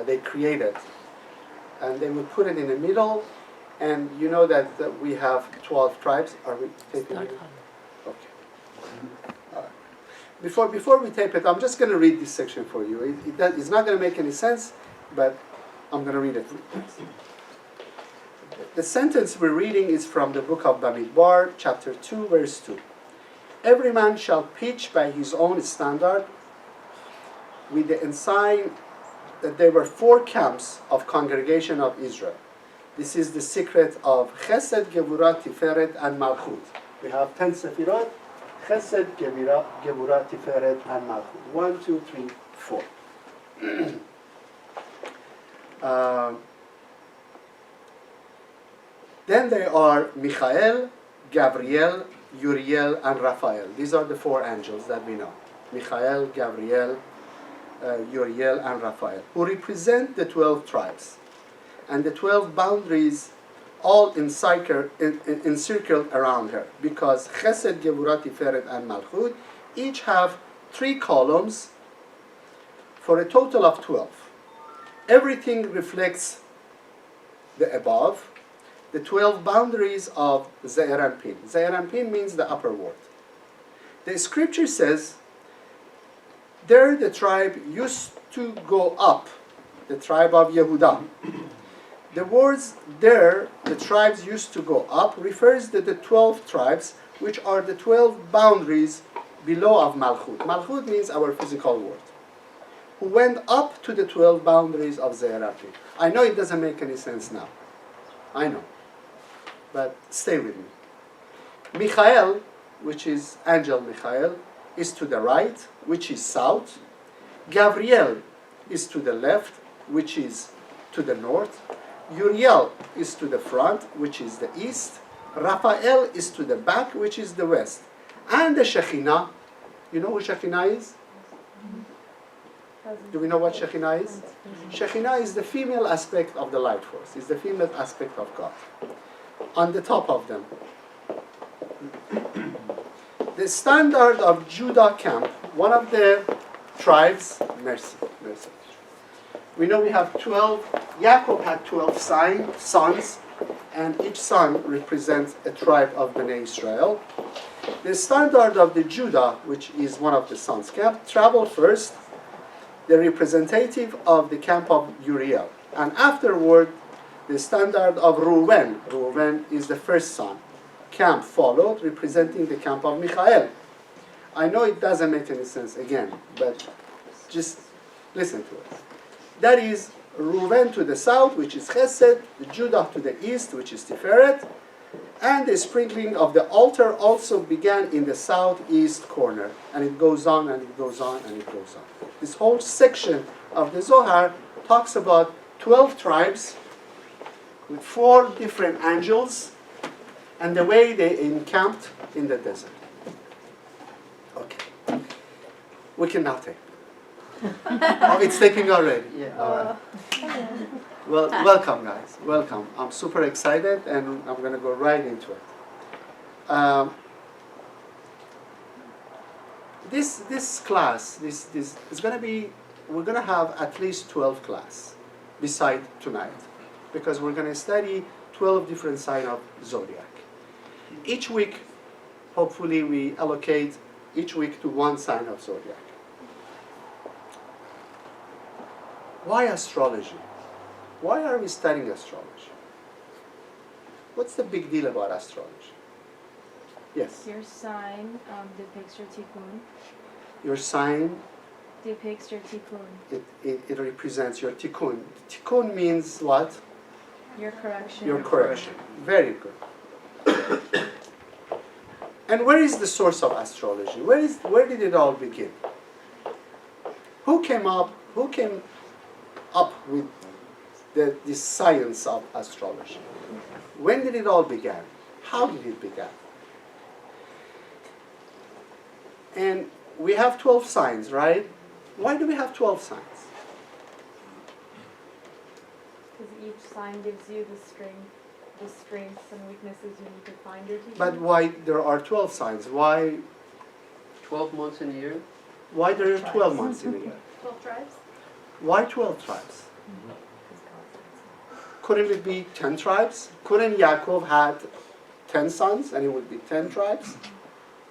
they created. And they would put it in the middle, and you know that we have 12 tribes. Are we taping it? Okay. Before we tape it, I'm just going to read this section for you. It's not going to make any sense, but I'm going to read it for you. The sentence we're reading is from the book of Bamidbar, chapter 2, verse 2. Every man shall pitch by his own standard, with the ensign that there were 4 camps of congregation of Israel. This is the secret of Chesed, Gevurah, Tiferet, and Malchut. We have 10 Sefirot. Chesed, Gevurah, Tiferet, and Malchut. 1, 2, 3, 4. Then there are Michael, Gabriel, Uriel, and Raphael. These are the 4 angels that we know. Michael, Gabriel, Uriel, and Raphael, who represent the 12 tribes and the 12 boundaries, all encircled around her, because Chesed, Gevurah, Tiferet, and Malchut each have 3 columns for a total of 12. Everything reflects the above, the 12 boundaries of Ze'er Anpin. Ze'er Anpin means the upper world. The scripture says, there the tribe used to go up, the tribe of Yehudah. The words there, the tribes used to go up, refers to the 12 tribes, which are the 12 boundaries below of Malchut. Malchut means our physical world. Who went up to the 12 boundaries of Ze'er Anpin. I know it doesn't make any sense now. I know. But stay with me. Michael, which is angel Michael, is to the right, which is south. Gabriel is to the left, which is to the north. Uriel is to the front, which is the east. Raphael is to the back, which is the west. And the Shekhinah, you know who Shekhinah is? Do we know what Shekhinah is? Shekhinah is the female aspect of the light force. It's the female aspect of God. On the top of them. The standard of Judah camp, one of the tribes, mercy. We know we have 12, Yaakov had 12 sons, and each son represents a tribe of Bnei Israel. The standard of the Judah, which is one of the sons' camp, travel first, the representative of the camp of Uriel. And afterward, the standard of Reuven. Reuven is the first son. Camp followed, representing the camp of Michael. I know it doesn't make any sense again, but just listen to it. That is Reuven to the south, which is Chesed, Judah to the east, which is Tiferet, and the sprinkling of the altar also began in the southeast corner. And it goes on, and it goes on, and it goes on. This whole section of the Zohar talks about 12 tribes with 4 different angels and the way they encamped in the desert. Okay. We can now tape. Oh, it's taping already. Yeah. All right. Well, welcome, guys. Welcome. I'm super excited, and I'm going to go right into it. This class, this is going to be. We're going to have at least 12 class, beside tonight, because we're going to study 12 different signs of Zodiac. Each week, hopefully, we allocate each week to one sign of Zodiac. Why astrology? Why are we studying astrology? What's the big deal about astrology? Yes? Your sign depicts your tikkun. Your sign Depicts your tikkun. It represents your tikkun. Tikkun means what? Your correction. Your correction. Very good. And where is the source of astrology? Where did it all begin? Who came up with this science of astrology? When did it all begin? How did it begin? And we have 12 signs, right? Why do we have 12 signs? Because each sign gives you the strengths and weaknesses you need to find your tikkun. But why there are 12 signs? Why 12 months in a year? there are 12 months in a year? 12 tribes? Why 12 tribes? couldn't it be 10 tribes? Couldn't Yaakov had 10 sons and it would be 10 tribes?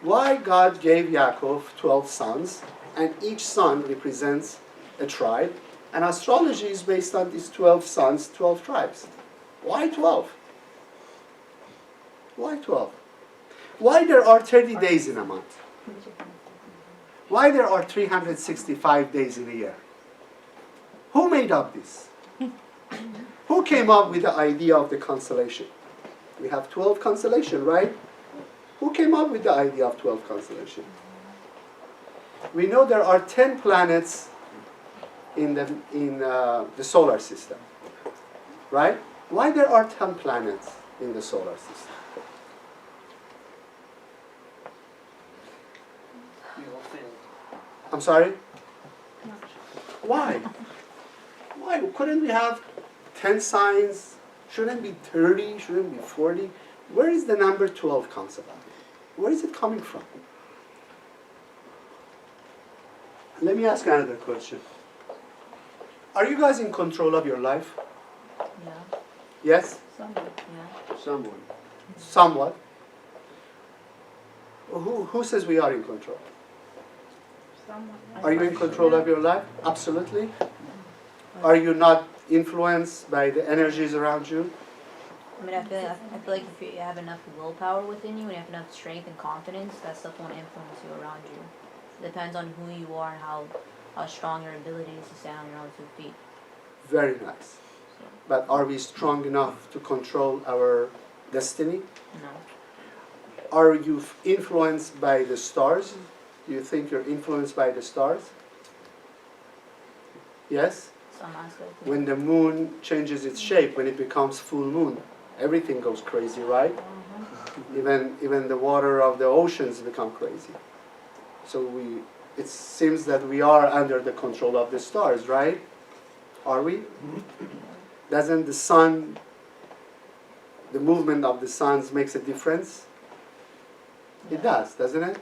Why God gave Yaakov 12 sons and each son represents a tribe? And astrology is based on these 12 sons, 12 tribes. Why 12? Why 12? Why there are 30 days in a month? Why there are 365 days in a year? Who made up this? Who came up with the idea of the constellation? We have 12 constellations, right? Who came up with the idea of 12 constellations? We know there are 10 planets in the solar system, right? Why there are 10 planets in the solar system? We all failed. I'm sorry? Why? Why? Couldn't we have 10 signs? Shouldn't be 30? Shouldn't be 40? Where is the number 12 concept? Where is it coming from? Let me ask another question. Are you guys in control of your life? Yeah. Yes? Somewhat. Yeah. Someone. Somewhat. Who says we are in control? Are you in control of your life? Absolutely. Are you not influenced by the energies around you? I mean, I feel like if you have enough willpower within you and you have enough strength and confidence, that stuff won't influence you around you. It depends on who you are and how strong your ability is to stand on your own 2 feet. Very nice. But are we strong enough to control our destiny? No. Are you influenced by the stars? Do you think you're influenced by the stars? Yes? Some aspect. When the moon changes its shape, when it becomes full moon, everything goes crazy, right? Even the water of the oceans become crazy. So it seems that we are under the control of the stars, right? Are we? Doesn't the sun, the movement of the suns makes a difference? It does, doesn't it?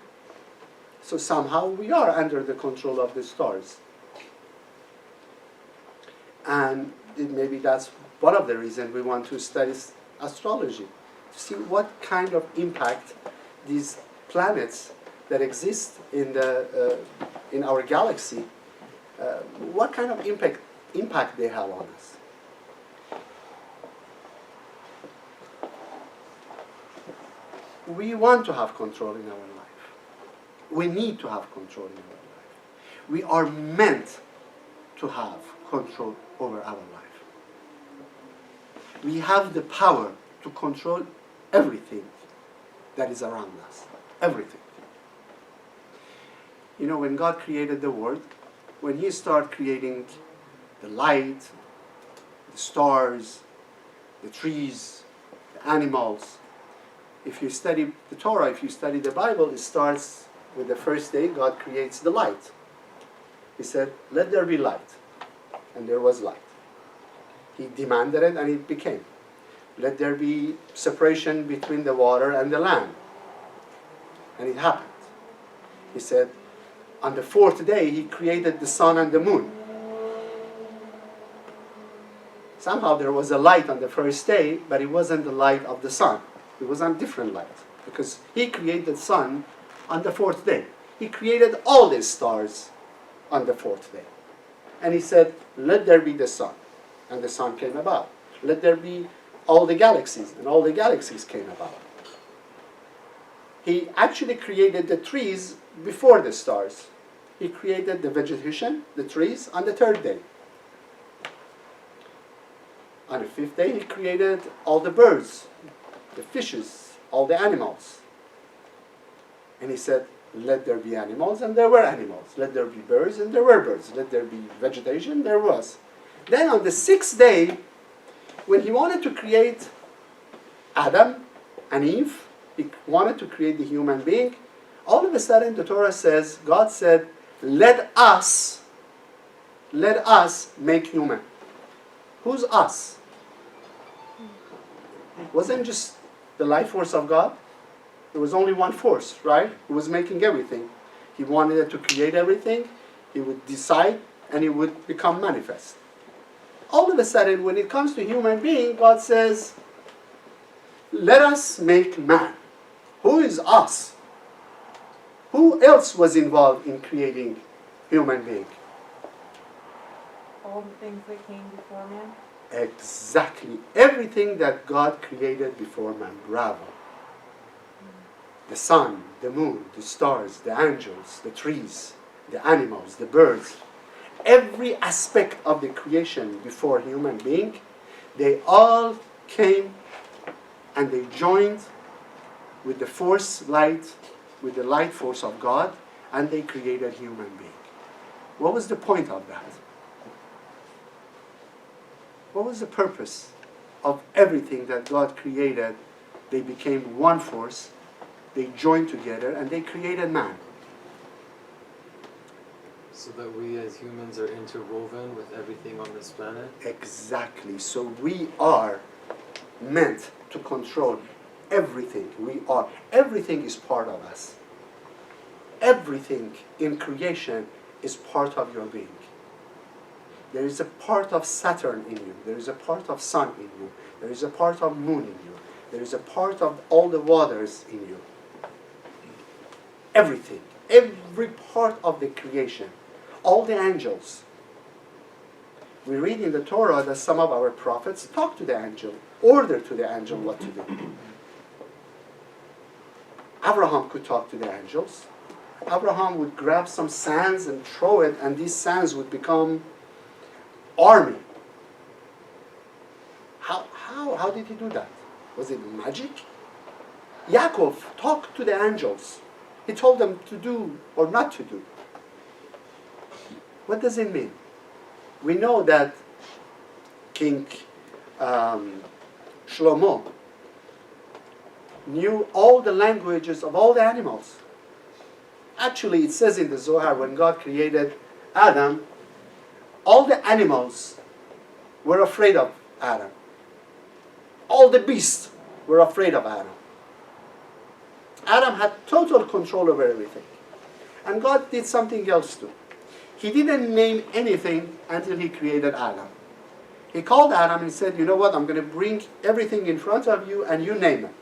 So somehow we are under the control of the stars. And maybe that's one of the reasons we want to study astrology, to see what kind of impact these planets that exist in our galaxy, what kind of impact they have on us. We want to have control in our life. We need to have control in our life. We are meant to have control over our life. We have the power to control everything that is around us. Everything. You know, when God created the world, when He started creating the light, the stars, the trees, the animals, if you study the Torah, if you study the Bible, it starts with the first day God creates the light. He said, let there be light. And there was light. He demanded it and it became. Let there be separation between the water and the land. And it happened. He said, on the fourth day, He created the sun and the moon. Somehow there was a light on the first day, but it wasn't the light of the sun. It was a different light. Because He created the sun on the fourth day. He created all the stars on the fourth day. And He said, let there be the sun. And the sun came about. Let there be all the galaxies. And all the galaxies came about. He actually created the trees before the stars. He created the vegetation, the trees, on the third day. On the fifth day, He created all the birds, the fishes, all the animals. And He said, let there be animals, and there were animals. Let there be birds, and there were birds. Let there be vegetation, there was. Then on the sixth day, when He wanted to create Adam and Eve, He wanted to create the human being, all of a sudden the Torah says, God said, let us make human. Who's us? It wasn't just the life force of God. There was only one force, right? Who was making everything. He wanted to create everything. He would decide, and it would become manifest. all of a sudden, when it comes to human being, God says, let us make man. Who is us? Who else was involved in creating human being? All the things that came before man. Exactly. Everything that God created before man. Bravo. The sun, the moon, the stars, the angels, the trees, the animals, the birds. Every aspect of the creation before human being, they all came and they joined with the force light, with the light force of God, and they created human being. What was the point of that? What was the purpose of everything that God created? They became one force, they joined together, and they created man. So that we as humans are interwoven with everything on this planet? Exactly. So we are meant to control everything. We are. Everything is part of us. Everything in creation is part of your being. There is a part of Saturn in you. There is a part of sun in you. There is a part of moon in you. There is a part of all the waters in you. Everything. Every part of the creation. All the angels. We read in the Torah that some of our prophets talk to the angel, order to the angel what to do. Abraham could talk to the angels. Abraham would grab some sands and throw it, and these sands would become army. How did he do that? Was it magic? Yaakov talked to the angels. He told them to do or not to do. What does it mean? We know that King Shlomo knew all the languages of all the animals. Actually, it says in the Zohar, when God created Adam, all the animals were afraid of Adam. All the beasts were afraid of Adam. Adam had total control over everything. And God did something else too. He didn't name anything until he created Adam. He called Adam and said, you know what, I'm going to bring everything in front of you and you name it.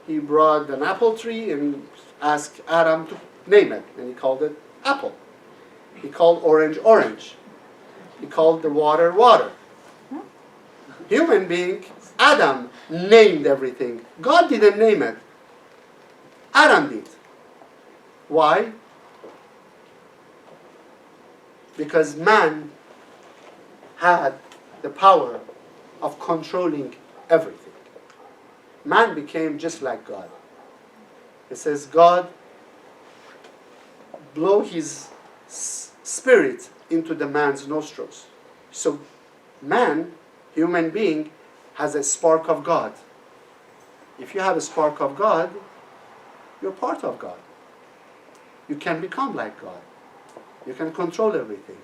He brought an apple tree and asked Adam to name it. And he called it apple. He called orange, orange. He called the water, water. Human being, Adam named everything. God didn't name it. Adam did. Why? Because man had the power of controlling everything. Man became just like God. It says God blew his spirit into the man's nostrils. So man, human being, has a spark of God. If you have a spark of God, you're part of God. You can become like God. You can control everything.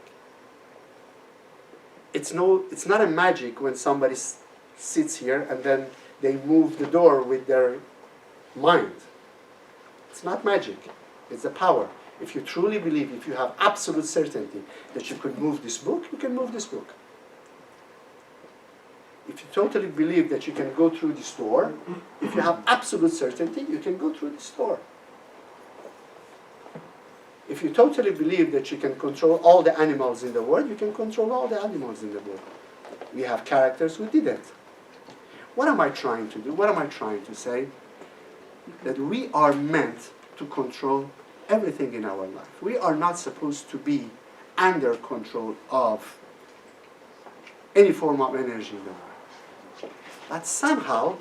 It's not a magic when somebody sits here and then they move the door with their mind. It's not magic. It's a power. If you truly believe, if you have absolute certainty that you could move this book, you can move this book. If you totally believe that you can go through this door, if you have absolute certainty, you can go through this door. If you totally believe that you can control all the animals in the world, you can control all the animals in the world. We have characters who didn't. What am I trying to do? What am I trying to say? That we are meant to control everything in our life. We are not supposed to be under control of any form of energy in the world. But somehow,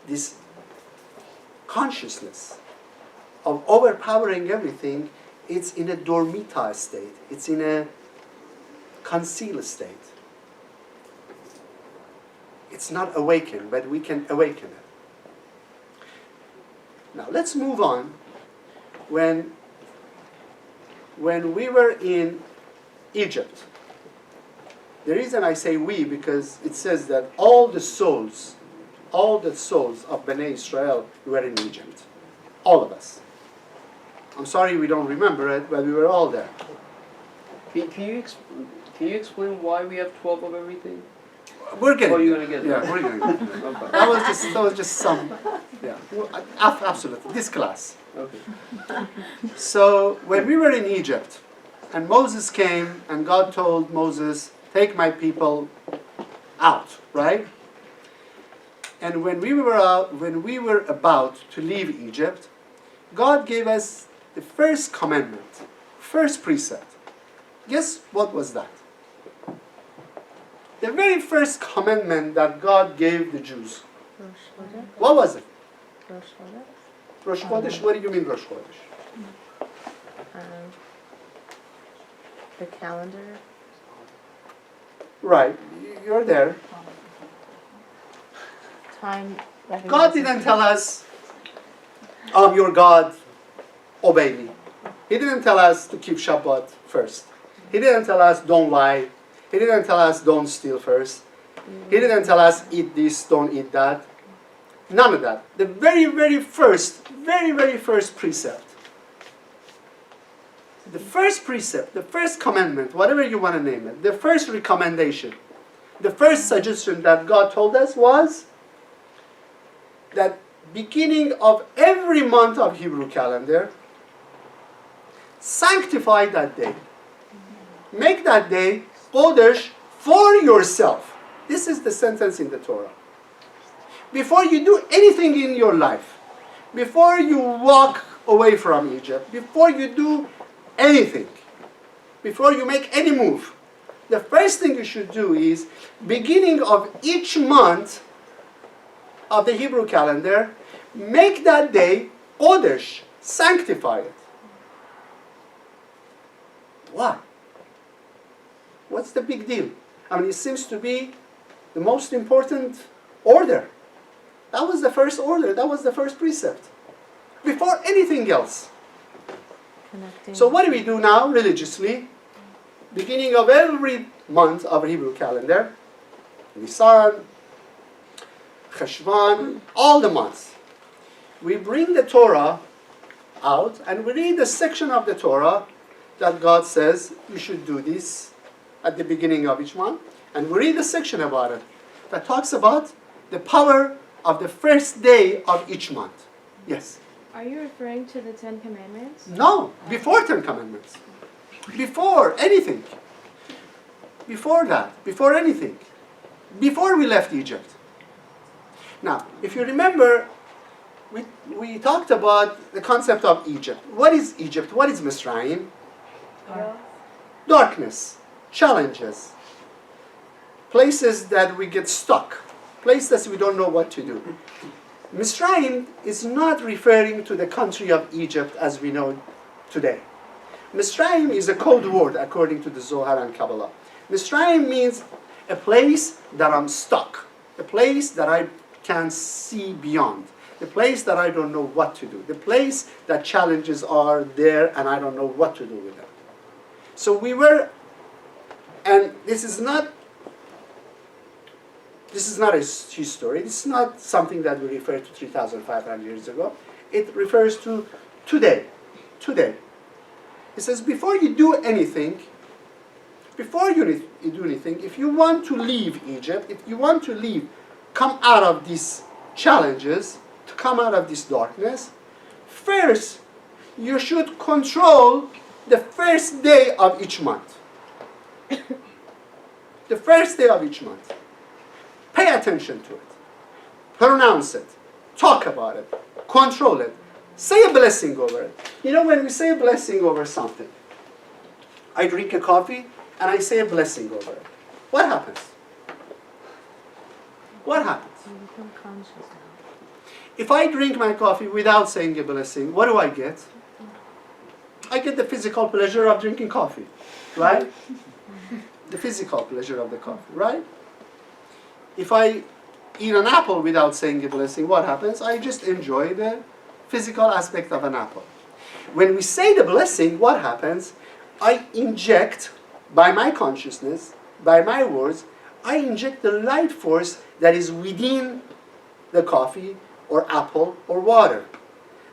this consciousness of overpowering everything, it's in a dormita state. It's in a concealed state. It's not awakened, but we can awaken it. Now let's move on. When we were in Egypt, the reason I say we, because it says that all the souls of Bnei Israel were in Egypt. All of us. I'm sorry we don't remember it, but we were all there. Can you explain why we have 12 of everything? We're getting Oh, you're there. gonna get Yeah, there. we're getting there. Okay. That was just some, yeah, absolutely, this class. Okay. So when we were in Egypt, and Moses came, and God told Moses, take my people out, right? And when we were about to leave Egypt, God gave us the first commandment, first precept. Guess what was that? The very first commandment that God gave the Jews. What was it? Rosh Chodesh. What do you mean Rosh Chodesh? The calendar. Right, you're there. Time. God didn't tell us, I'm your God, obey me. He didn't tell us to keep Shabbat first. He didn't tell us don't lie. He didn't tell us don't steal first. He didn't tell us eat this, don't eat that. None of that. The very first precept. The first precept, the first commandment, whatever you want to name it, the first recommendation, the first suggestion that God told us was that beginning of every month of Hebrew calendar, sanctify that day. Make that day Kodesh for yourself. This is the sentence in the Torah. Before you do anything in your life, before you walk away from Egypt, before you do anything, before you make any move, the first thing you should do is, beginning of each month of the Hebrew calendar, make that day Kodesh, sanctify it. Why? What's the big deal? I mean, it seems to be the most important order. That was the first order, that was the first precept. Before anything else. So what do we do now religiously? Beginning of every month of our Hebrew calendar, Nisan, Cheshvan, all the months. We bring the Torah out and we read the section of the Torah that God says you should do this at the beginning of each month. And we read a section about it that talks about the power of the first day of each month. Yes? Are you referring to the Ten Commandments? No, before Ten Commandments. Before anything. Before that, before anything. Before we left Egypt. Now, if you remember, we talked about the concept of Egypt. What is Egypt? What is Misraim? Darkness, challenges, places that we get stuck, places we don't know what to do. Misraim is not referring to the country of Egypt as we know today. Misraim is a code word according to the Zohar and Kabbalah. Misraim means a place that I'm stuck, a place that I can't see beyond, the place that I don't know what to do, the place that challenges are there and I don't know what to do with them. So we were, and this is not a history, this is not something that we refer to 3,500 years ago. It refers to today. Today. It says before you do anything, if you want to leave Egypt, if you want to leave, come out of these challenges, to come out of this darkness, first you should control the first day of each month. The first day of each month. Pay attention to it. Pronounce it. Talk about it. Control it. Say a blessing over it. You know, when we say a blessing over something, I drink a coffee and I say a blessing over it. What happens? What happens? You become conscious now. If I drink my coffee without saying a blessing, what do I get? I get the physical pleasure of drinking coffee, right? The physical pleasure of the coffee, right? If I eat an apple without saying a blessing, what happens? I just enjoy the physical aspect of an apple. When we say the blessing, what happens? I inject, by my consciousness, by my words, I inject the light force that is within the coffee or apple or water.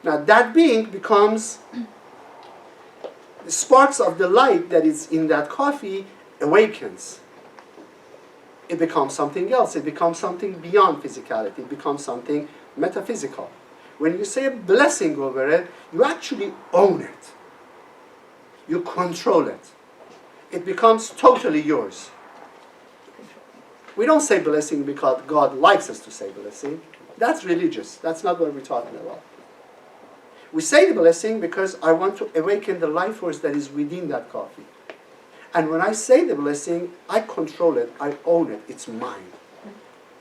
Now that being becomes the sparks of the light that is in that coffee awakens. It becomes something else. It becomes something beyond physicality. It becomes something metaphysical. When you say a blessing over it, you actually own it. You control it. It becomes totally yours. We don't say blessing because God likes us to say blessing. That's religious. That's not what we're talking about. We say the blessing because I want to awaken the life force that is within that coffee. And when I say the blessing, I control it, I own it, it's mine.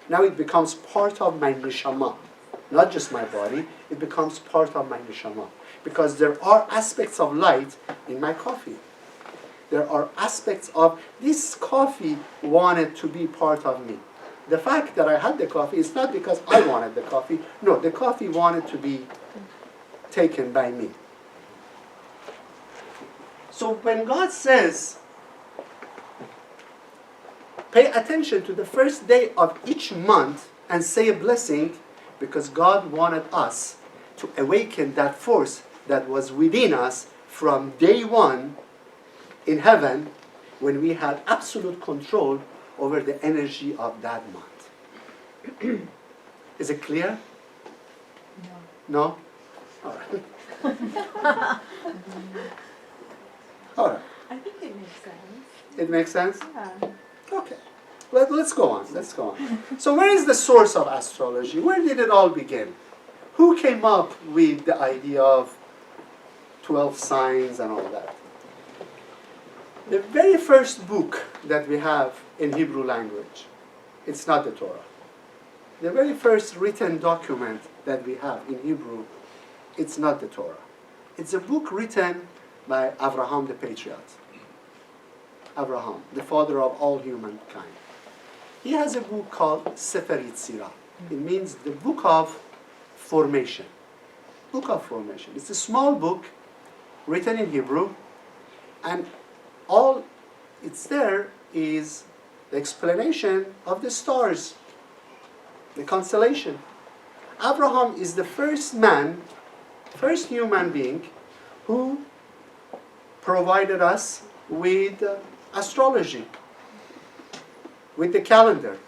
Now it becomes part of my neshama. Not just my body, it becomes part of my neshama. Because there are aspects of light in my coffee. There are aspects of this coffee wanted to be part of me. The fact that I had the coffee is not because I wanted the coffee. No, the coffee wanted to be taken by me. So when God says, pay attention to the first day of each month and say a blessing, because God wanted us to awaken that force that was within us from day one in heaven, when we had absolute control over the energy of that month. Is it clear? No? All right. All right. I think it makes sense. It makes sense? Yeah. Okay. Let's go on. Let's go on. So where is the source of astrology? Where did it all begin? Who came up with the idea of 12 signs and all that? The very first book that we have in Hebrew language, it's not the Torah. The very first written document that we have in Hebrew, it's not the Torah. It's a book written by Abraham the patriarch. Abraham, the father of all humankind. He has a book called Sefer Yetzirah. It means the book of formation. Book of formation. It's a small book written in Hebrew, and all it's there is the explanation of the stars, the constellation. Abraham is the first man, first human being who provided us with astrology, with the calendar.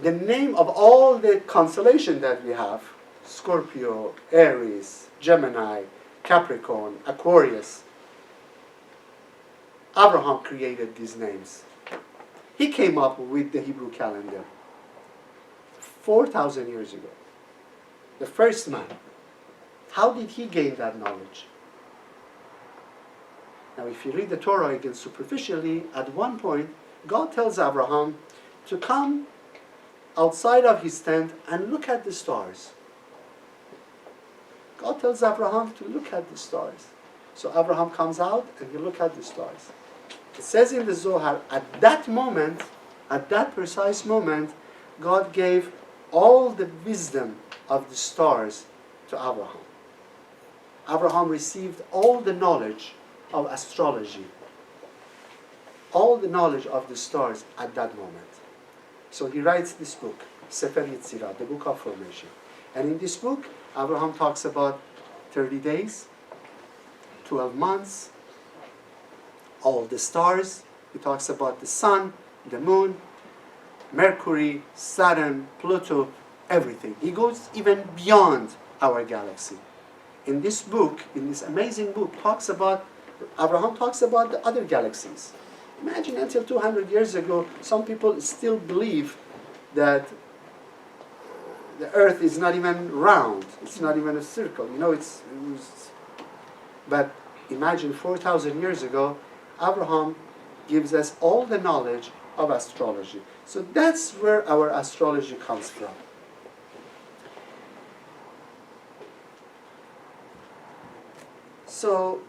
The name of all the constellation that we have, Scorpio, Aries, Gemini, Capricorn, Aquarius, Abraham created these names. He came up with the Hebrew calendar 4,000 years ago. The first man. How did he gain that knowledge? Now, if you read the Torah again superficially, at one point, God tells Abraham to come outside of his tent and look at the stars. God tells Abraham to look at the stars. So Abraham comes out and he looks at the stars. It says in the Zohar, at that moment, at that precise moment, God gave all the wisdom of the stars to Abraham. Abraham received all the knowledge of astrology, all the knowledge of the stars at that moment. So he writes this book, Sefer Yetzirah, the book of formation. And in this book, Abraham talks about 30 days, 12 months, all the stars. He talks about the sun, the moon, Mercury, Saturn, Pluto, everything. He goes even beyond our galaxy. In this book, in this amazing book, Abraham talks about the other galaxies. Imagine until 200 years ago, some people still believe that the earth is not even round. It's not even a circle. You know, but imagine 4,000 years ago, Abraham gives us all the knowledge of astrology. So that's where our astrology comes from. So,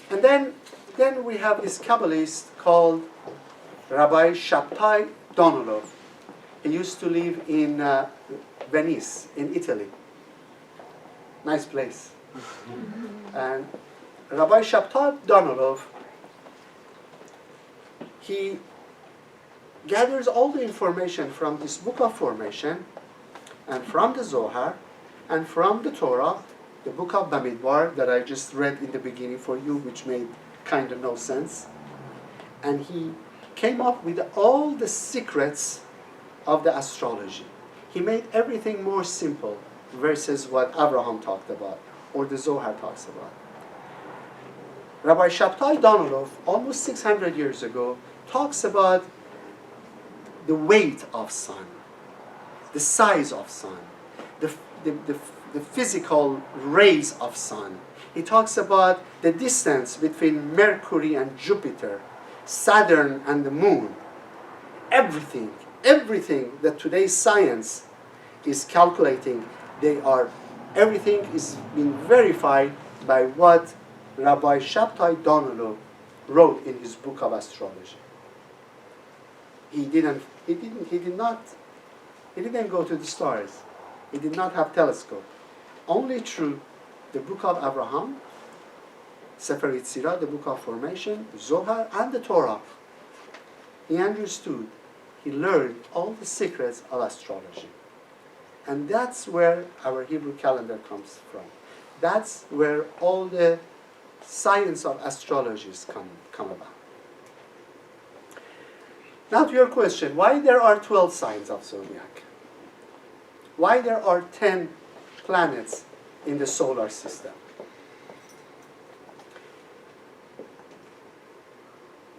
and then we have this Kabbalist called Rabbi Shabtai Donolov. He used to live in Venice, in Italy. Nice place. And Rabbi Shabtai Donolov, he gathers all the information from this book of formation and from the Zohar, And from the Torah, the book of Bamidbar that I just read in the beginning for you, which made kind of no sense, and he came up with all the secrets of the astrology. He made everything more simple versus what Abraham talked about or the Zohar talks about. Rabbi Shabtai Donilov, almost 600 years ago, talks about the weight of sun, the size of sun, the physical rays of sun. He talks about the distance between Mercury and Jupiter, Saturn and the moon. Everything that today's science is calculating, everything is being verified by what Rabbi Shabtai Donilov wrote in his book of astrology. He didn't go to the stars. He did not have telescope. Only through the book of Abraham, Sefer Yetzirah, the book of formation, Zohar, and the Torah, he understood, he learned all the secrets of astrology. And that's where our Hebrew calendar comes from. That's where all the science of astrologies come about. Now to your question, why there are 12 signs of Zodiac? Why there are 10 planets in the solar system?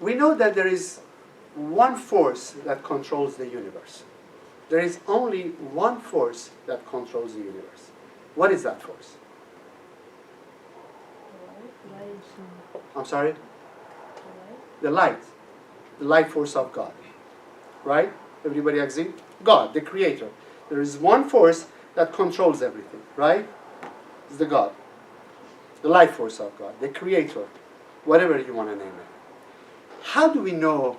We know that there is one force that controls the universe. There is only one force that controls the universe. What is that force? I'm sorry? The light. The light force of God. Right? Everybody agree? God, the creator. There is one force that controls everything. Right? It's the God. The light force of God. The creator. Whatever you want to name it. How do we know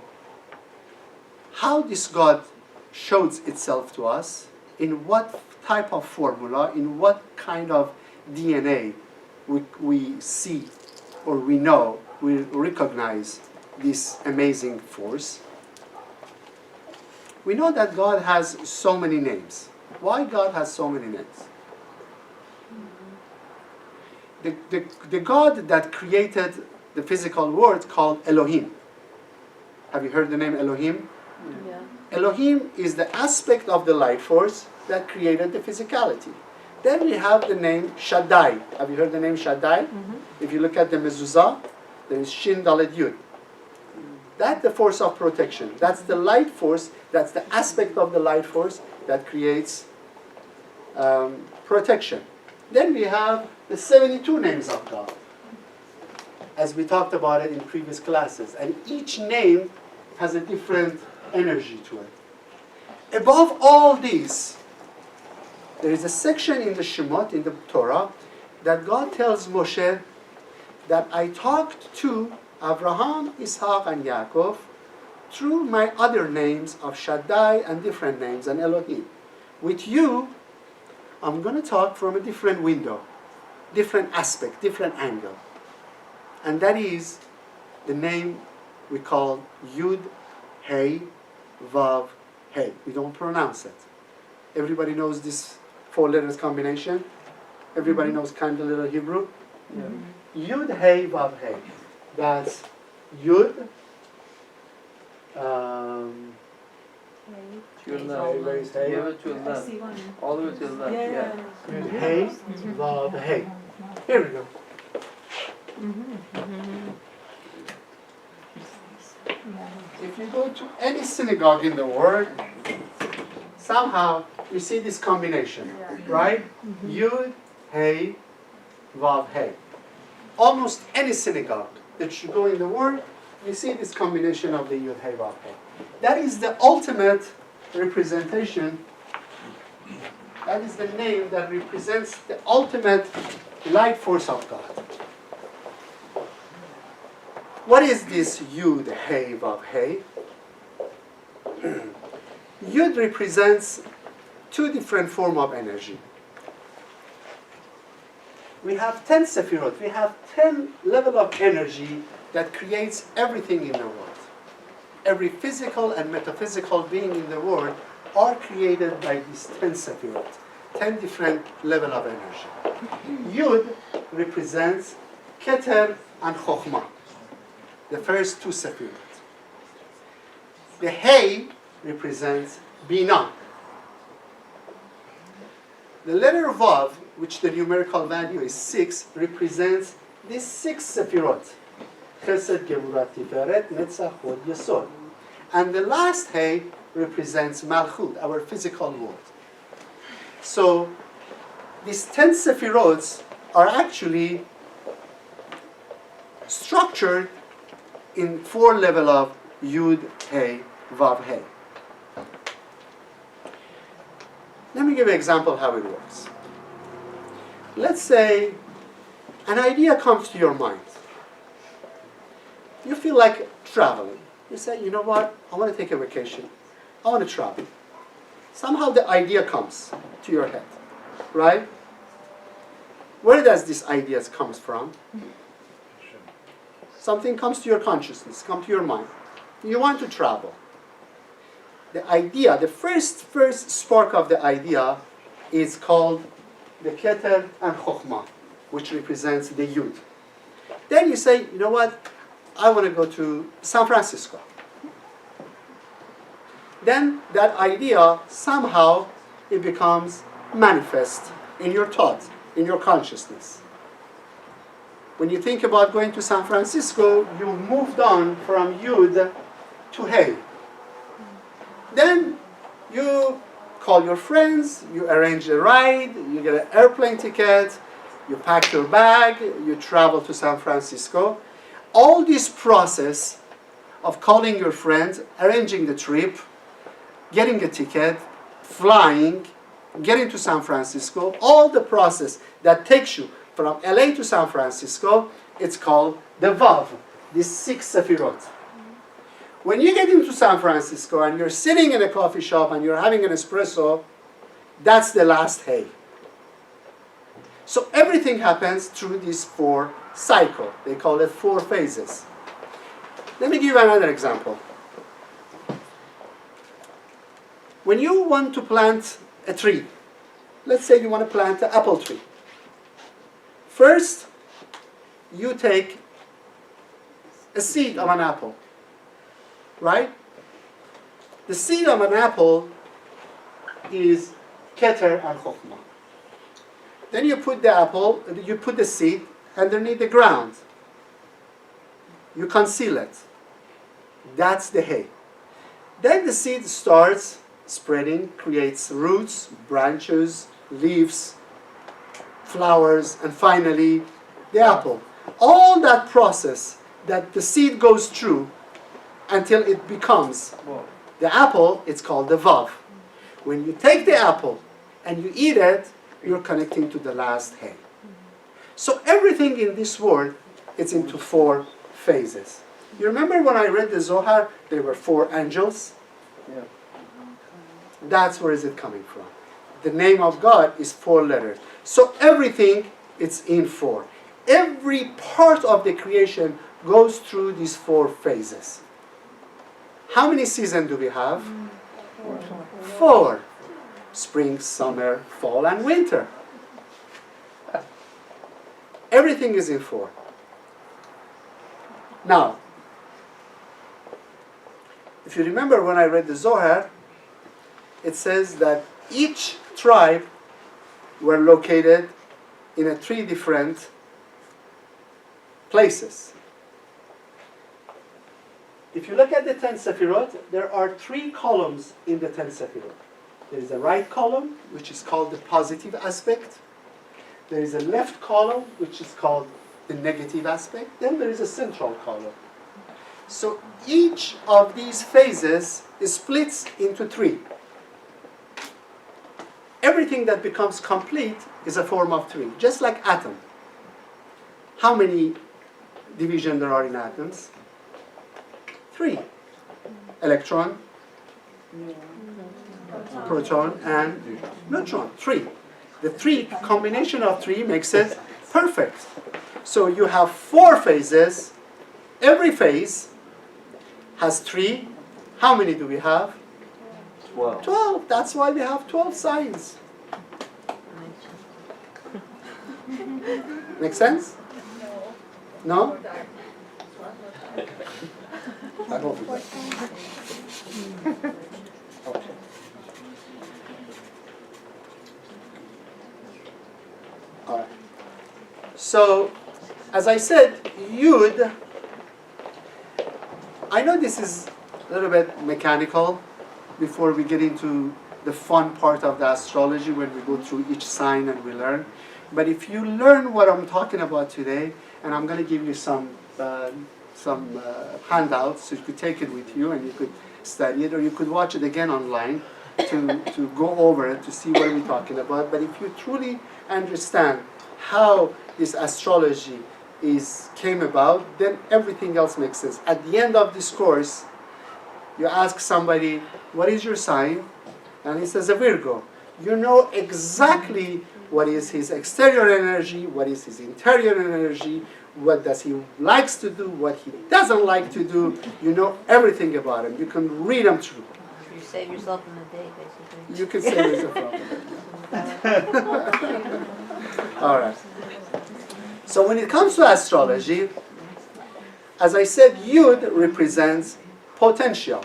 how this God shows itself to us? In what type of formula? In what kind of DNA we see or we know, we recognize this amazing force? We know that God has so many names. Why God has so many names? The God that created the physical world called Elohim. Have you heard the name Elohim? Yeah. Elohim is the aspect of the light force that created the physicality. Then we have the name Shaddai. Have you heard the name Shaddai? Mm-hmm. If you look at the mezuzah, there is Shin Dalet Yud. That's the force of protection. That's the light force. That's the aspect of the light force that creates protection. Then we have the 72 names of God, as we talked about it in previous classes. And each name has a different energy to it. Above all these, there is a section in the Shemot, in the Torah, that God tells Moshe that I talked to Abraham, Ishaq, and Yaakov through my other names of Shaddai and different names and Elohim. With you, I'm going to talk from a different window, different aspect, different angle. And that is the name we call Yud, Hey, Vav, Hey. We don't pronounce it. Everybody knows this 4 letters combination? Everybody knows kind of little Hebrew? Yeah. Yud, Hey, Vav, Hey. That's Yud. To your Hey. left. Raise Hey. Yeah, to your I left. see one. All the way to your left. Yeah. Yud, Hey, Vav, Hey. Here we go. If you go to any synagogue in the world, somehow you see this combination, right? Yud, Hey, Vav, Hey. Almost any synagogue that you go in the world, you see this combination of the Yud, Hey, Vav, Hey. That is the ultimate representation. That is the name that represents the ultimate light force of God. What is this Yud, Hey, Vav, Hey? Yud represents 2 different forms of energy. We have 10 Sefirot. We have 10 level of energy that creates everything in the world. Every physical and metaphysical being in the world are created by these 10 Sefirot. 10 different level of energy. Yud represents Keter and Chokhmah, the first two Sefirot. The Hey represents Bina. The letter Vav, which the numerical value is 6, represents these 6 Sefirot. Chesed, Gevurat, Tiferet, Netzach, Hod, Yesod. And the last Hey represents Malchut, our physical world. So these 10 Sefirot are actually structured in 4 levels of Yud, Hey, Vav, Hey. Let me give you an example of how it works. Let's say an idea comes to your mind. You feel like traveling. You say, you know what, I want to take a vacation. I want to travel. Somehow the idea comes to your head, right? Where does this idea come from? Something comes to your consciousness, comes to your mind. You want to travel. The idea, the first spark of the idea is called the Keter and Chokhmah, which represents the Yud. Then you say, you know what, I want to go to San Francisco. Then that idea, somehow, it becomes manifest in your thought, in your consciousness. When you think about going to San Francisco, you moved on from Yud to Hey. Then you call your friends, you arrange a ride, you get an airplane ticket, you pack your bag, you travel to San Francisco. All this process of calling your friends, arranging the trip, getting a ticket, flying, getting to San Francisco, all the process that takes you from LA to San Francisco, it's called the Vav, the 6 Sefirot. When you get into San Francisco and you're sitting in a coffee shop and you're having an espresso, that's the last Hey. So everything happens through these 4 cycles. They call it 4 phases. Let me give you another example. When you want to plant a tree, let's say you want to plant an apple tree. First, you take a seed of an apple, right? The seed of an apple is Keter and Chokhmah. Then you put the apple, you put the seed underneath the ground. You conceal it. That's the Hey. Then the seed starts spreading, creates roots, branches, leaves, flowers, and finally the apple. All that process that the seed goes through until it becomes the apple, it's called the Vav. When you take the apple and you eat it, you're connecting to the last Hey. So everything in this world is into 4 phases. You remember when I read the Zohar, there were 4 angels? Yeah. That's where is it coming from. The name of God is 4 letters. So everything is in 4. Every part of the creation goes through these 4 phases. How many seasons do we have? 4. Spring, summer, fall, and winter. Everything is in 4. Now, if you remember when I read the Zohar, it says that each tribe were located in 3 different places. If you look at the 10 Sefirot, there are 3 columns in the 10 Sefirot. There is a right column, which is called the positive aspect. There is a left column, which is called the negative aspect. Then there is a central column. So each of these phases is split into 3. Everything that becomes complete is a form of 3, just like atom. How many divisions there are in atoms? 3. Electron, proton, and neutron. 3. The 3 combination of 3 makes it perfect. So you have 4 phases. Every phase has 3. How many do we have? 12. 12. That's why we have 12 signs. Make sense? No? I hope it does. Okay. All right. So, as I said, Yud, I know this is a little bit mechanical before we get into the fun part of the astrology when we go through each sign and we learn. But if you learn what I'm talking about today, and I'm going to give you some handouts, so you could take it with you and you could study it, or you could watch it again online to go over it to see what we're talking about. But if you truly understand how this astrology came about, then everything else makes sense. At the end of this course, you ask somebody, what is your sign? And he says a Virgo. You know exactly what is his exterior energy, what is his interior energy, what does he likes to do, what he doesn't like to do. You know everything about him. You can read them through. You save yourself from the day, basically. You can save yourself from it. All right. So when it comes to astrology, as I said, Yud represents potential.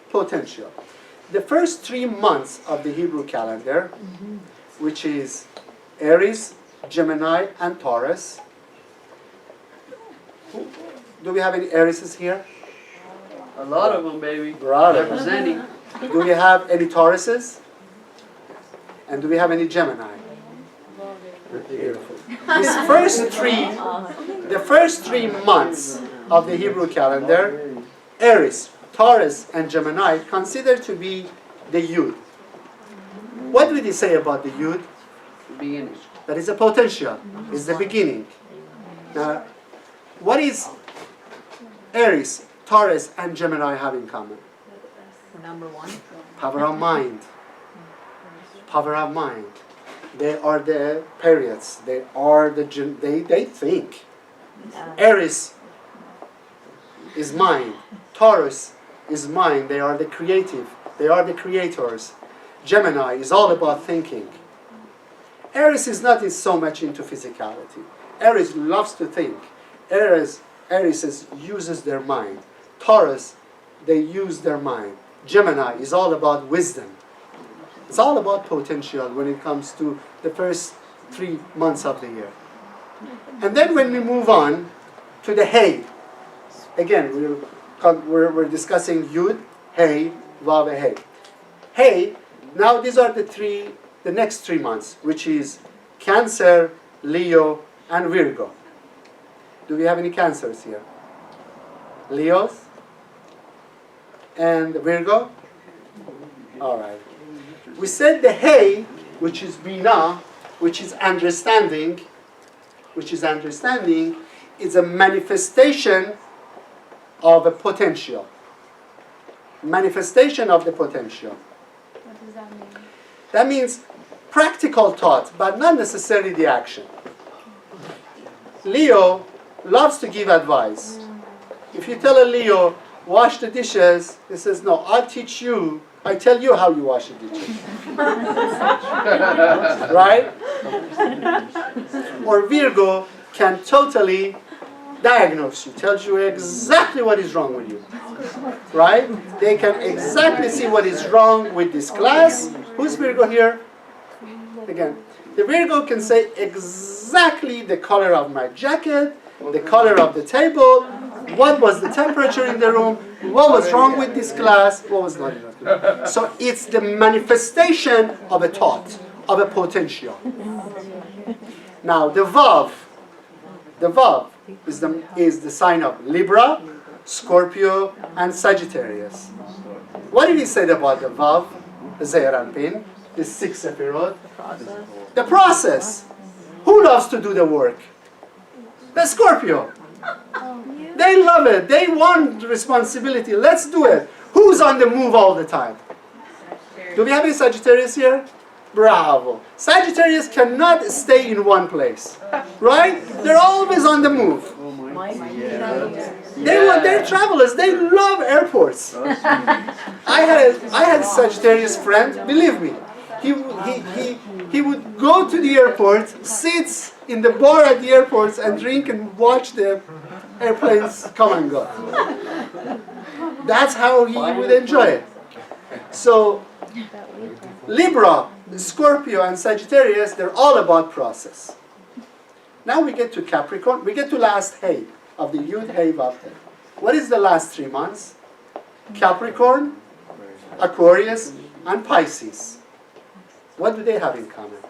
Potential. The first 3 months of the Hebrew calendar, which is Aries, Gemini, and Taurus. Do we have any Arises here? A lot of them, baby. Brother. Representing. Do we have any Tauruses? And do we have any Gemini? Beautiful. The first three months of the Hebrew calendar, Aries, Taurus, and Gemini considered to be the Yud. What did he say about the Yud? Beginning. That is a potential. It's the beginning. Now, what is Aries, Taurus, and Gemini have in common? Number one. Power of mind. Power of mind. They are the periods. They are the they think. Aries is mind. Taurus is mind. They are the creative. They are the creators. Gemini is all about thinking. Aries is not so much into physicality. Aries loves to think. Aries uses their mind. Taurus, they use their mind. Gemini is all about wisdom. It's all about potential when it comes to the first 3 months of the year. And then when we move on to the Hay, again, we're discussing Yud, Hay, Vav, Hay. Hay, now these are the next 3 months, which is Cancer, Leo, and Virgo. Do we have any Cancers here? Leos? And Virgo? All right. We said the Hay, which is Bina, which is understanding, is a manifestation of a potential. Manifestation of the potential. What does that mean? That means practical thought, but not necessarily the action. Leo loves to give advice. If you tell a Leo, wash the dishes, he says, no, I'll teach you. I tell you how you wash the dishes. Right? Or Virgo can totally diagnose you, tells you exactly what is wrong with you. Right? They can exactly see what is wrong with this class. Who's Virgo here? Again, the Virgo can say exactly the color of my jacket, the color of the table, what was the temperature in the room, what was wrong with this class, what was not enough. So it's the manifestation of a thought, of a potential. Now the Vav is the sign of Libra, Scorpio, and Sagittarius. What did he say about the Vav, the Zeir Anpin, the 6 Sephirot? The process. Who loves to do the work? The Scorpio. They love it. They want responsibility. Let's do it. Who's on the move all the time? Do we have any Sagittarius here? Bravo. Sagittarius cannot stay in one place. Right? They're always on the move. They're travelers. They love airports. I had a Sagittarius friend, believe me. He would go to the airport, sits in the bar at the airports and drink and watch the airplanes come and go. That's how he would enjoy it. So Libra, Scorpio, and Sagittarius, they're all about process. Now we get to Capricorn. We get to last hay of the Yud, Hey, Vav, Hey. What is the last 3 months? Capricorn, Aquarius, and Pisces. What do they have in common?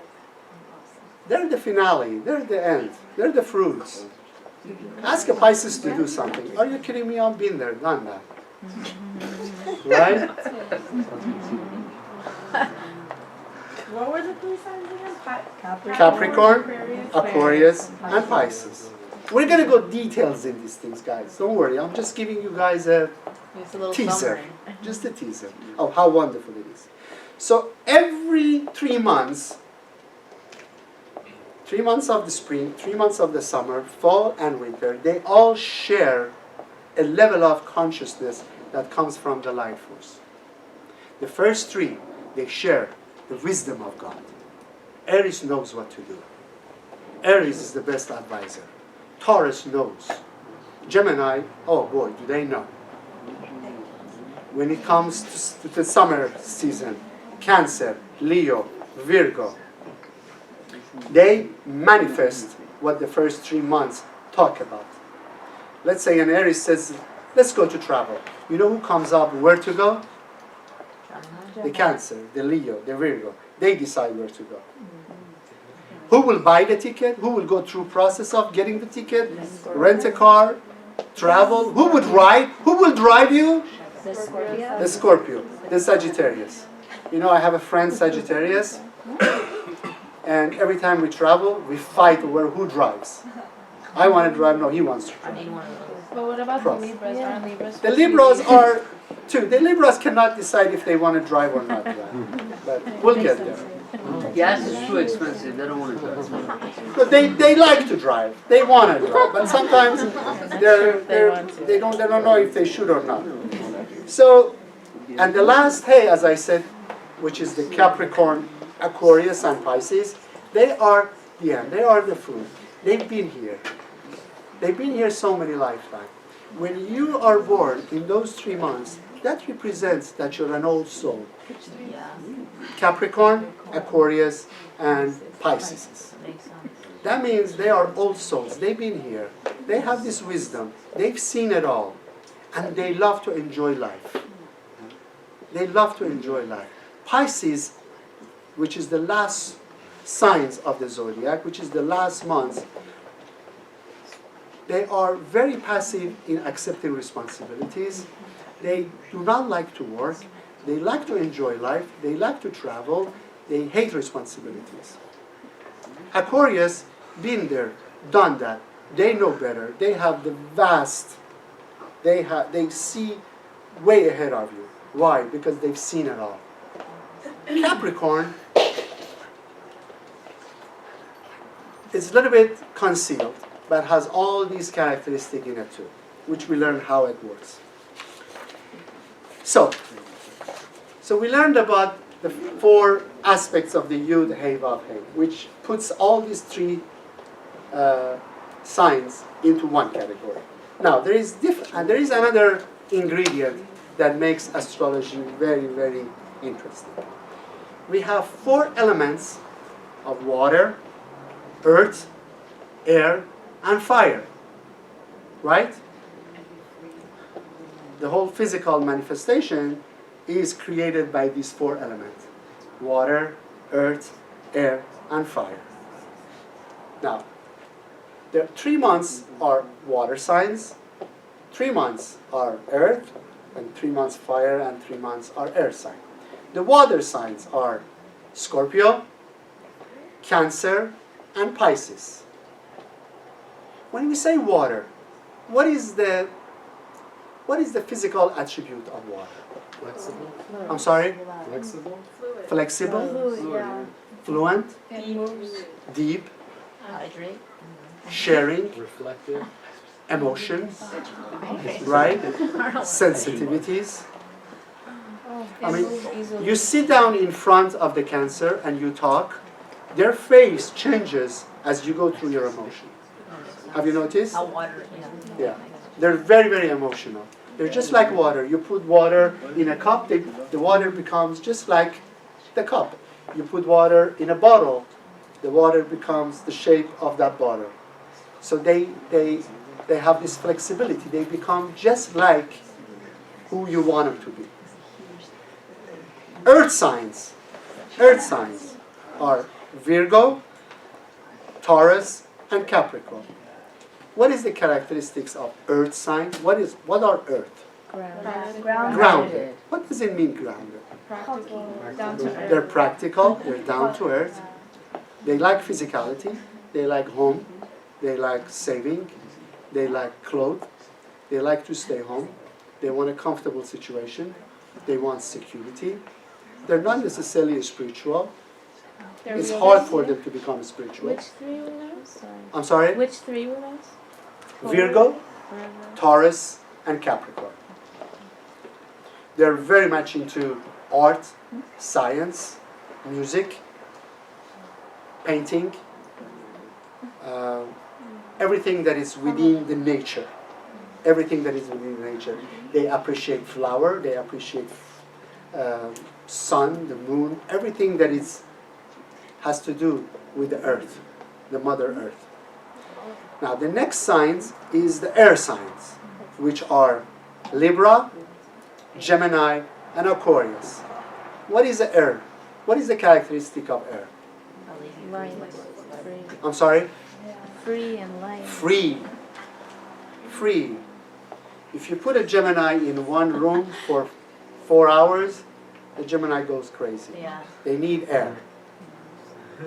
They're the finale. They're the end. They're the fruits. Ask a Pisces to do something. Are you kidding me? I've been there, done that. Right? What were the 3 signs again? Capricorn, Aquarius, and Pisces. We're going to go details in these things, guys. Don't worry. I'm just giving you guys a It's a little teaser. summary. Just a teaser of how wonderful it is. So every 3 months, 3 months of the spring, 3 months of the summer, fall and winter, they all share a level of consciousness that comes from the light force. The first 3, they share the wisdom of God. Aries knows what to do. Aries is the best advisor. Taurus knows. Gemini, oh boy, do they know. When it comes to the summer season, Cancer, Leo, Virgo, they manifest what the first 3 months talk about. Let's say an Aries says, let's go to travel. You know who comes up where to go? The Cancer, the Leo, the Virgo. They decide where to go. Who will buy the ticket? Who will go through process of getting the ticket? Rent a car? Travel? Who would ride? Who will drive you? The Scorpio. The Scorpio, the Sagittarius. You know, I have a friend, Sagittarius, and every time we travel, we fight over who drives. I want to drive, no, he wants to I drive. need one of those. But what about Cross. the Libras? Aren't Libras The supposed to be- Libras are, too, the Libras cannot decide if they want to drive or not drive. But we'll get there. Gas is too expensive. They don't want to drive. But they like to drive. They want to drive. But sometimes they don't know if they should or not. So, and the last hay, as I said, which is the Capricorn, Aquarius, and Pisces, they are the end. They are the fruit. They've been here. They've been here so many lifetimes. When you are born in those 3 months, that represents that you're an old soul. Yeah, Capricorn, Aquarius, and Pisces. makes sense. That means they are old souls. They've been here. They have this wisdom. They've seen it all. And they love to enjoy life. They love to enjoy life. Pisces, which is the last signs of the zodiac, which is the last month, they are very passive in accepting responsibilities. They do not like to work. They like to enjoy life. They like to travel. They hate responsibilities. Aquarius, been there, done that. They know better. They have the vast, they see way ahead of you. Why? Because they've seen it all. Capricorn is a little bit concealed, but has all these characteristics in it too, which we learn how it works. So we learned about the 4 aspects of the Yud, Hey, Vav, Hey, which puts all these 3 signs into one category. Now, there is another ingredient that makes astrology very, very interesting. We have 4 elements of water, earth, air, and fire, right? The whole physical manifestation is created by these 4 elements: water, earth, air, and fire. Now, the 3 months are water signs, 3 months are earth, and 3 months fire, and 3 months are air sign. The water signs are Scorpio, Cancer, and Pisces. When we say water, what is the physical attribute of water? Flexible. I'm sorry? Flexible. Flexible, Yeah. fluent, It moves. deep, Hydrate. sharing, Reflective. emotions, right? Sensitivities. I mean, you sit down in front of the Cancer and you talk, their face changes as you go through your emotion. Have you noticed? How water, Yeah. They're very, very emotional. They're just like water. You put water in a cup, the water becomes just like the cup. You put water in a bottle, the water becomes the shape of that bottle. So they have this flexibility. They become just like who you want them to be. Earth signs are Virgo, Taurus, and Capricorn. What is the characteristics of earth signs? What are earth? Grounded. What does it mean, grounded? Practical, down to earth. They're practical, they're down to earth. They like physicality, they like home, they like saving, they like clothes, they like to stay home, they want a comfortable situation, they want security. They're not necessarily spiritual. It's hard for them to become spiritual. Which three were those? I'm sorry? Which three were those? Virgo, Taurus, and Capricorn. They're very much into art, science, music, painting, everything that is within the nature. Everything that is within nature. They appreciate flower, they appreciate sun, the moon, everything that has to do with the earth, the Mother Earth. Now the next signs is the air signs, which are Libra, Gemini, and Aquarius. What is the air? What is the characteristic of air? Light. Free. I'm sorry? Free and light. Free. Free. If you put a Gemini in one room for 4 hours, the Gemini goes crazy. Yeah. They need air.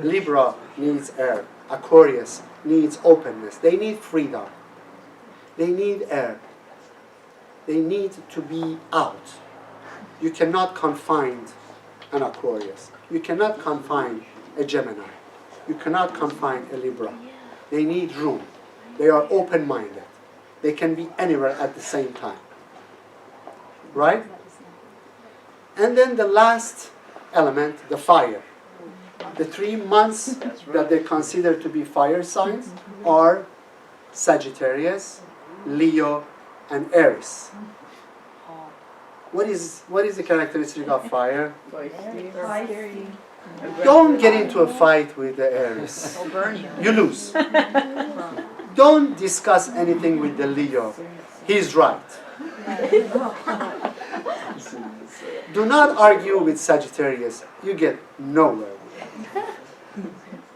Libra needs air. Aquarius needs openness. They need freedom. They need air. They need to be out. You cannot confine an Aquarius. You cannot confine a Gemini. You cannot confine a Libra. They need room. They are open-minded. They can be anywhere at the same time. Right? And then the last element, the fire. The 3 months that they consider to be fire signs are Sagittarius, Leo, and Aries. What is the characteristic of fire? Don't get into a fight with the Aries. I'll burn you. You lose. Don't discuss anything with the Leo. He's right. Do not argue with Sagittarius. You get nowhere.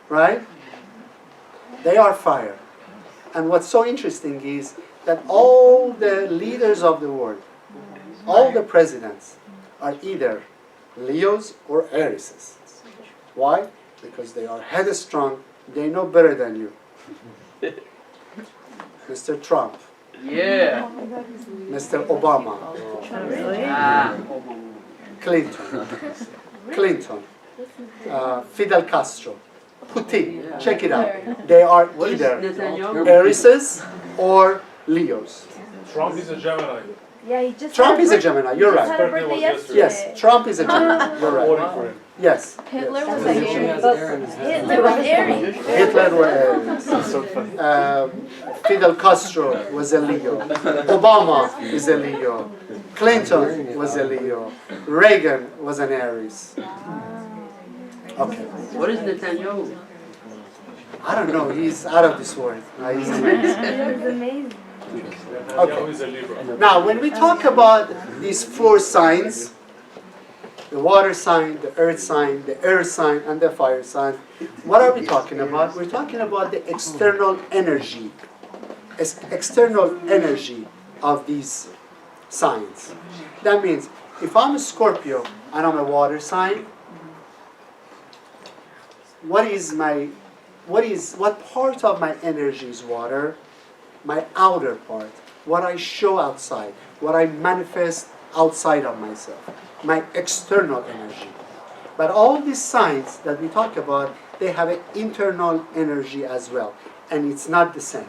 Right? They are fire. And what's so interesting is that all the leaders of the world, all the presidents, are either Leos or Arieses. Why? Because they are headstrong. They know better than you. Mr. Trump, Yeah. Mr. Obama, Ah. Clinton, Fidel Castro, Putin. Check it out. They are either Netanyahu? Arieses or Leos. Trump is a Gemini. Yeah, he just Trump had is a Gemini. You're Just had right. a birthday Yesterday. yesterday. Yes, Trump is a Gemini. You're Voting right. for him. Yes. Hitler was Because he Aries. has air in his head. Hitler was Aries. Hitler was So funny. Fidel Castro was a Leo. Obama is a Leo. Clinton was a Leo. Reagan was an Aries. Okay. What is Netanyahu? I don't know. He's out of this world. He's amazing. It was amazing. Netanyahu is a Libra. Now, when we talk about these 4 signs, the water sign, the earth sign, the air sign, and the fire sign, what are we talking about? We're talking about the external energy. External energy of these signs. That means, if I'm a Scorpio and I'm a water sign, what part of my energy is water? My outer part, what I show outside, what I manifest outside of myself, my external energy. But all these signs that we talk about, they have an internal energy as well, and it's not the same.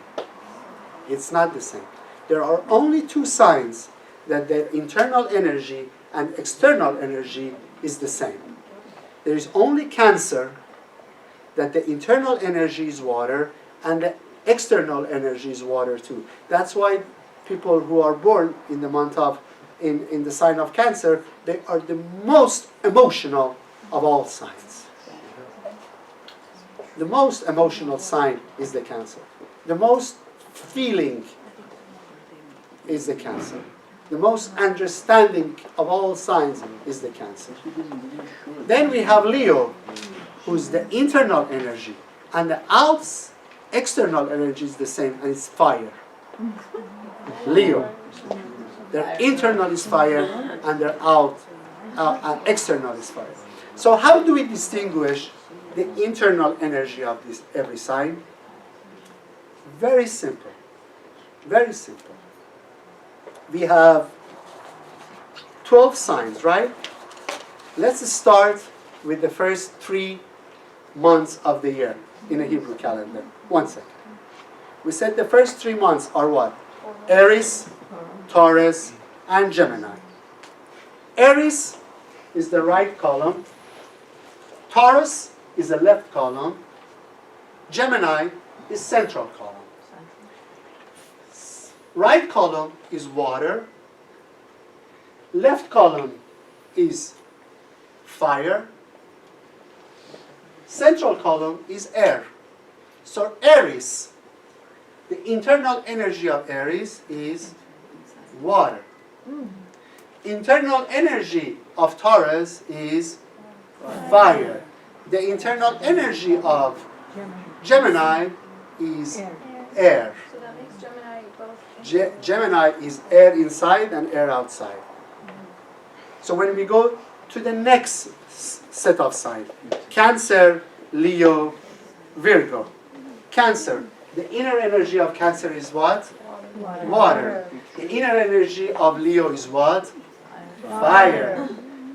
It's not the same. There are only 2 signs that their internal energy and external energy is the same. There is only Cancer that the internal energy is water and the external energy is water too. That's why people who are born in the month of, in the sign of Cancer, they are the most emotional of all signs. The most emotional sign is the Cancer. The most feeling is the Cancer. The most understanding of all signs is the Cancer. Then we have Leo, who's the internal energy, and the external energy is the same, and it's fire. Leo. Their internal is fire, and their external is fire. So how do we distinguish the internal energy of this every sign? Very simple. Very simple. We have 12 signs, right? Let's start with the first 3 months of the year in a Hebrew calendar. 1 second. We said the first 3 months are what? Aries, Taurus, and Gemini. Aries is the right column. Taurus is the left column. Gemini is central column. Right column is water. Left column is fire. Central column is air. So Aries, the internal energy of Aries is water. Internal energy of Taurus is fire. The internal energy of Gemini is air. So that makes Gemini both. Gemini is air inside and air outside. So when we go to the next set of signs, Cancer, Leo, Virgo. Cancer, the inner energy of Cancer is what? Water. The inner energy of Leo is what? Fire.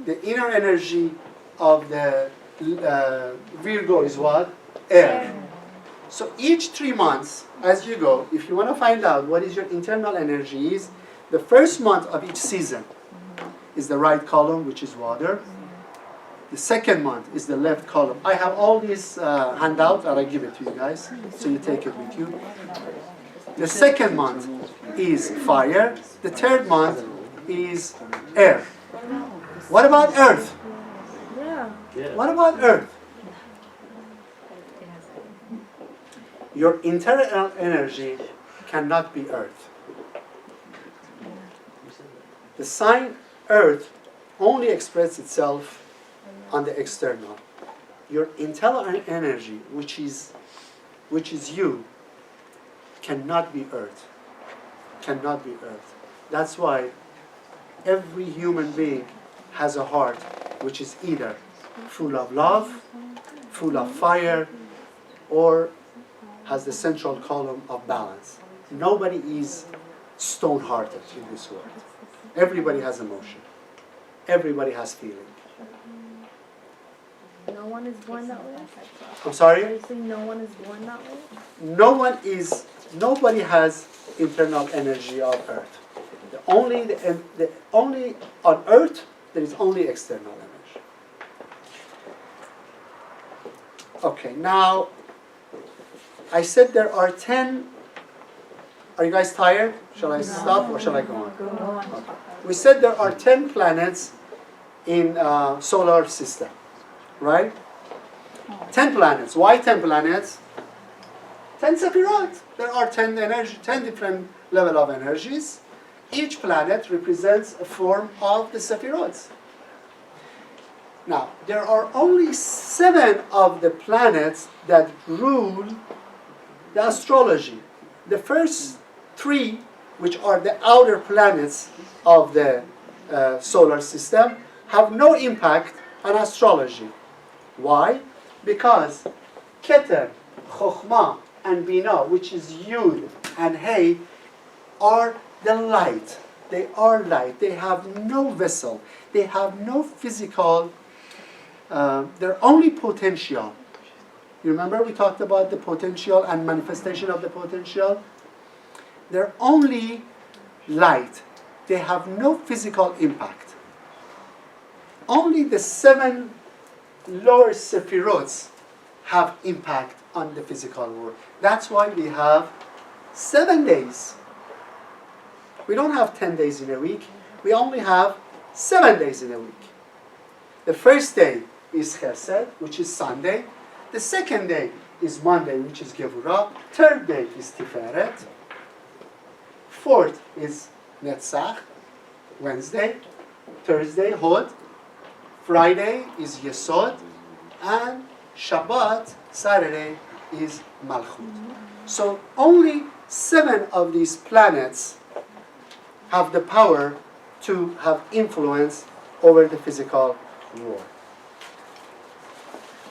The inner energy of the Virgo is what? Air. So each 3 months, as you go, if you want to find out what is your internal energy is, the first month of each season is the right column, which is water. The second month is the left column. I have all these handouts, and I give it to you guys, so you take it with you. The second month is fire. The third month is air. What about earth? What about earth? Your internal energy cannot be earth. The sign earth only expresses itself on the external. Your internal energy, which is you, cannot be earth. Cannot be earth. That's why every human being has a heart which is either full of love, full of fire, or has the central column of balance. Nobody is stone-hearted in this world. Everybody has emotion. Everybody has feeling. No one is born that way? I'm Are sorry? you saying no one is born that way? Nobody has internal energy of earth. The only on earth, there is only external energy. Okay, now, I said there are 10, are you guys tired? Shall I stop or shall I go on? Go on. Okay. We said there are 10 planets in solar system, right? 10 planets. Why 10 planets? 10 sephirot. There are 10 different level of energies. Each planet represents a form of the sephirots. Now, there are only 7 of the planets that rule the astrology. The first 3, which are the outer planets of the solar system, have no impact on astrology. Why? Because Keter, Chokhmah, and Binah, which is Yud and Hey, are the light. They are light. They have no vessel. They have no physical, they're only potential. You remember we talked about the potential and manifestation of the potential? They're only light. They have no physical impact. Only the 7 lower sephirots have impact on the physical world. That's why we have 7 days. We don't have 10 days in a week. We only have 7 days in a week. The first day is Chesed, which is Sunday. The second day is Monday, which is Gevurah. Third day is Tiferet. Fourth is Netzach, Wednesday. Thursday, Hod. Friday is Yesod. And Shabbat, Saturday, is Malchut. So only 7 of these planets have the power to have influence over the physical world.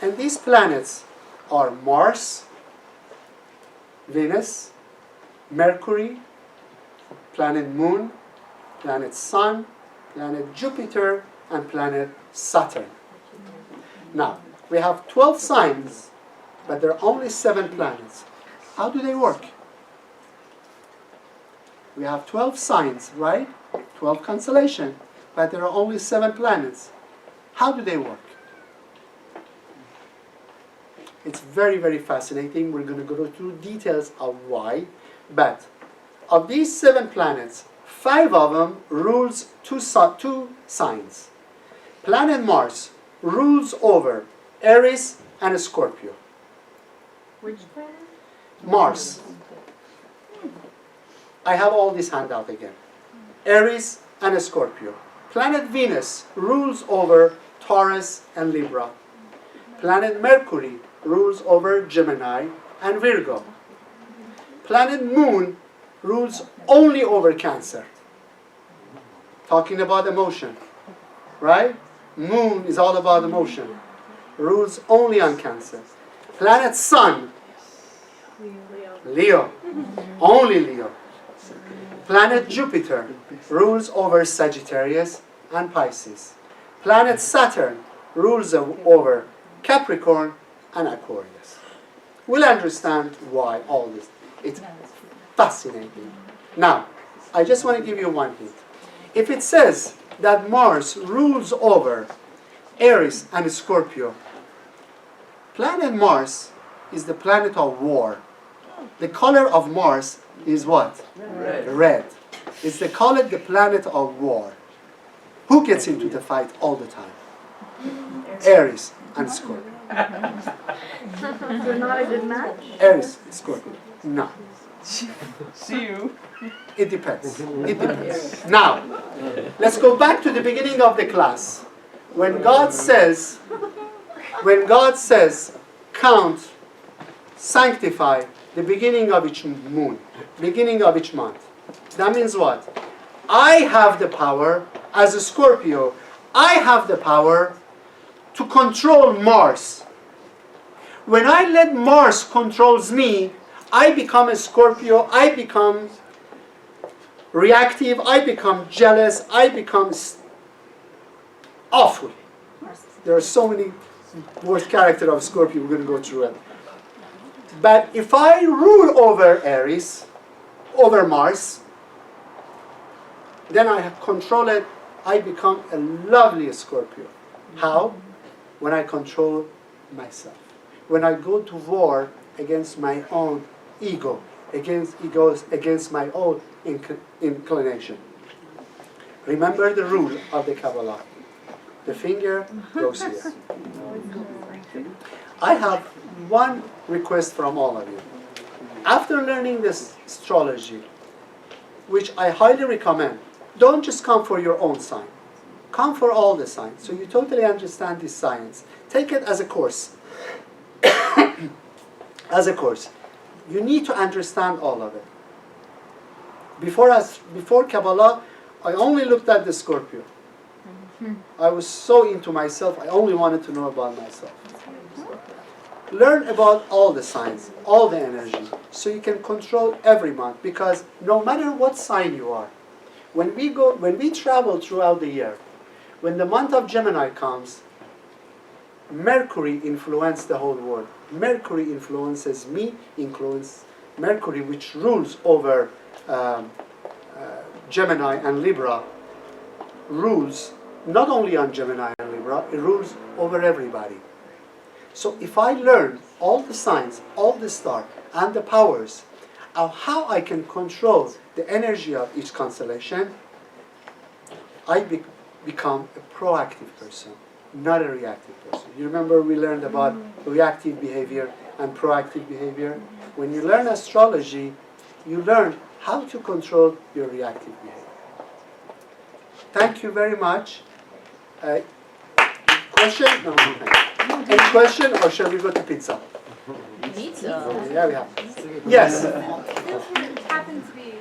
And these planets are Mars, Venus, Mercury, planet Moon, planet Sun, planet Jupiter, and planet Saturn. Now, we have 12 signs, but there are only 7 planets. How do they work? We have 12 signs, right? 12 constellations, but there are only 7 planets. How do they work? It's very, very fascinating. We're going to go through details of why. But of these 7 planets, 5 of them rules two signs. Planet Mars rules over Aries and Scorpio. Which planet? Mars. I have all this handout again. Aries and Scorpio. Planet Venus rules over Taurus and Libra. Planet Mercury rules over Gemini and Virgo. Planet Moon rules only over Cancer. Talking about emotion, right? Moon is all about emotion. Rules only on Cancer. Planet Sun, Leo. Only Leo. Planet Jupiter rules over Sagittarius and Pisces. Planet Saturn rules over Capricorn and Aquarius. We'll understand why all this. It's fascinating. Now, I just want to give you one hint. If it says that Mars rules over Aries and Scorpio, planet Mars is the planet of war. The color of Mars is what? Red. Red. It's the planet of war. Who gets into the fight all the time? Aries and Scorpio. So not a good match? Aries, Scorpio. No. See you. It depends. It depends. Now, let's go back to the beginning of the class. When God says, count, sanctify the beginning of each moon, beginning of each month. That means what? I have the power, as a Scorpio, I have the power to control Mars. When I let Mars controls me, I become a Scorpio, I become reactive, I become jealous, I become awful. There are so many worst characters of Scorpio, we're going to go through it. But if I rule over Aries, over Mars, then I control it, I become a lovely Scorpio. How? When I control myself. When I go to war against my own ego, against my own inclination. Remember the rule of the Kabbalah. The finger goes here. I have one request from all of you. After learning this astrology, which I highly recommend, don't just come for your own sign. Come for all the signs, so you totally understand this science. Take it as a course. As a course. You need to understand all of it. Before Kabbalah, I only looked at the Scorpio. I was so into myself, I only wanted to know about myself. Learn about all the signs, all the energy, so you can control every month. Because no matter what sign you are, when we travel throughout the year, when the month of Gemini comes, Mercury influences the whole world. Mercury influences me, Mercury, which rules over Gemini and Libra, rules not only on Gemini and Libra, it rules over everybody. So if I learn all the signs, all the stars, and the powers of how I can control the energy of each constellation, I become a proactive person, not a reactive person. You remember we learned about reactive behavior and proactive behavior? When you learn astrology, you learn how to control your reactive behavior. Thank you very much. Question? No, thank you. Any question, or shall we go to pizza? Pizza. Yeah, we have. Yes. This would happen to be